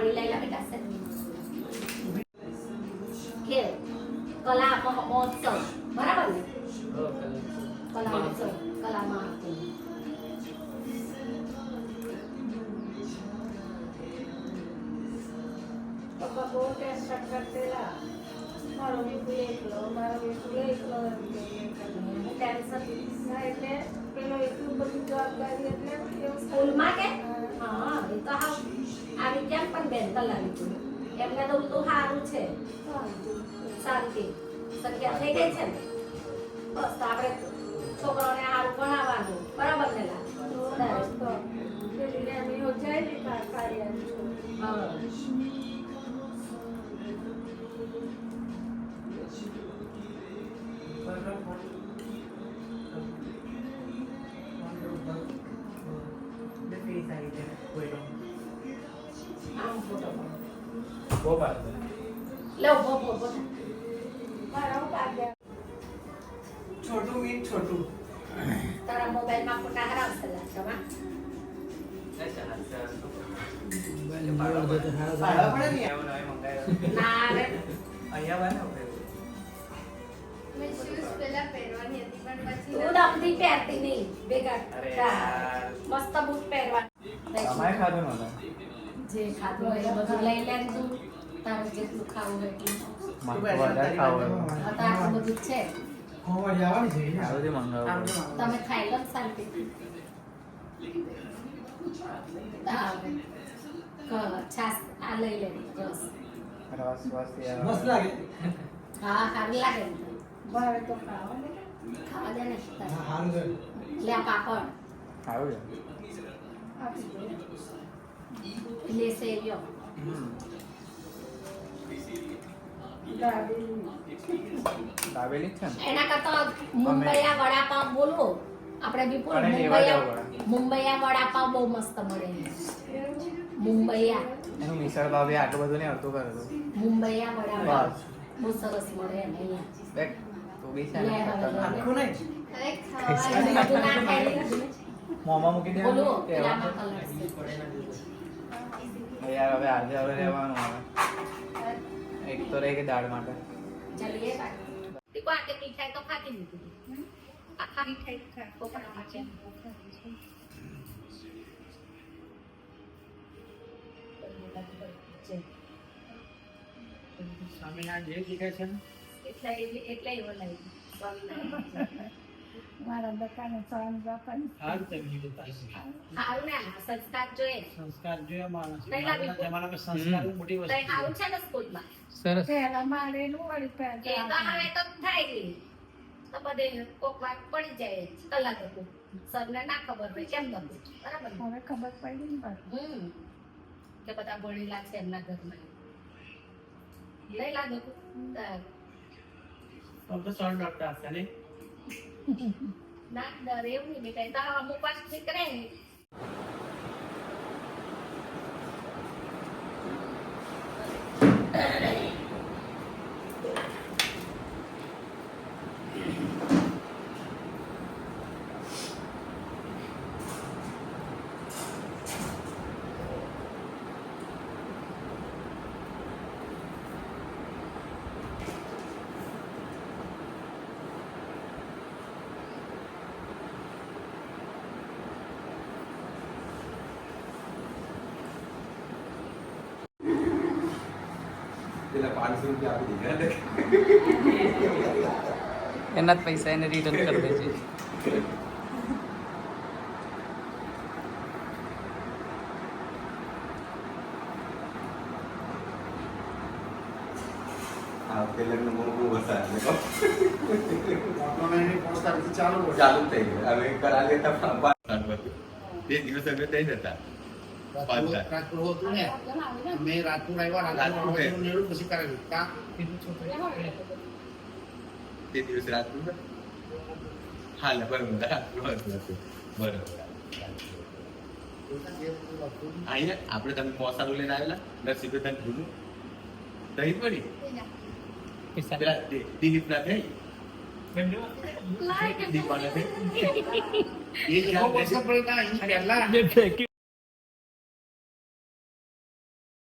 પાણી લઈ લે બેટા છે કે કલા મહોત્સવ બરાબર ને કલા મહોત્સવ કલામાં પપ્પા બહુ ટેન્શન કરતેલા મારો મીઠું એકલો ટેન્શન એટલે પેલો એટલું બધું જવાબદારી એટલે સ્કૂલમાં કે હા એ તો હા આવી કેમ પણ બેન કલાવી તું એમને તો ઉલટું સારું છે શાંતિ સંખ્યા થઈ ગઈ છે ને બસ તો આપણે છોકરાઓને સારું ભણાવવાનું બરાબર ને હા छोटू मीन छोटू તારા મોબાઈલમાં ફોટા હરાવશે લાગમાં ના રે તું દમથી પહેરતી નહીં ભેગા મસ્ત બૂટ પહેરવા જે ખાધું હોય એ બધું લઈ લે તું તારે જેટલું ખાવું હોય એટલું તારું બધું છે તમે ખાઈ લો શાંતિથી છાસ આ લઈ લે રસ मस्त लागे હા સારું લાગે ને ભાવે તો ખાવા ને ખાવા દે ને हाँ हारू है લે આ પાપડ આપી દે લે સેવ્યો દાબેલી એના કરતા મુંબઈયા વડાપાવ બોલો આપણે બી બોલ મુંબઈયા વડાપાવ બહુ મસ્ત મળે મુંબઈયા એનું મિસળ ભાવ બી આટલું બધું નહીં આવતું કરે તો મુંબઈયા વડાપાવ બહુ સરસ મળે ને અહીંયા દેખ તું બી છે લે હવે आपको नहीं બધું ના ખાઈ મોંમાં મૂકી દે બોલો પેલામાં કલર છે યાર હવે આજે હવે રહેવાનું હવે એક તો રહી ગઈ દાળ માટે ચલીએ તીકો આટલી મીઠાઈ તો ખાતી નથી આખા મીઠાઈ ખોપરામાં છે स्वामीनारायण जय जी कहते हैं એટલે એવો લાગ્યું મારા બકાને સ્વામી બાપાની हार तभी होता है સારું ને સંસ્કાર જોઈએ संस्कार जो है हमारा नहीं लगी। जमाना में संस्कार में मोटी તઈ वस्तु સારું છે ને સ્કૂલમાં સરસ પહેલા મારેલું વળી એ તો હવે તો થાય ગઈ તો બધે કોક વાર પડી જાય કલાક હતું સરને ના ખબર હોય કેમ ગમતું બરાબર ને? હવે ખબર પડી ને પાછું. કે બધા ભણેલા છે એમના ઘરમાં લઈ લાગે अब तो सॉल्ट डॉक्टर आता है ના ડર એવું નહીં બેટા તો અમુક વાર ઠીક રહે ને એના જ પૈસા એને રિટર્ન કરી દેજે ચાલુ થઈ ગયું હવે કરા લેતા બે દિવસ અમે થઈ જતા રાજપુર હોતું ને મેં રાજપુર આવ્યા રાજપુર નેડું પછી કરેલું કા તે દિવસ રાજપુર હાલ બરોબર રાજપુર હતું બરોબર અહીંયા આપણે તમે પોસાડું લઈને આવેલા નરસિંહ તને ભૂલું દહીં પડી પેલા દિલીપ ના થઈ દીપાના થઈ એ જ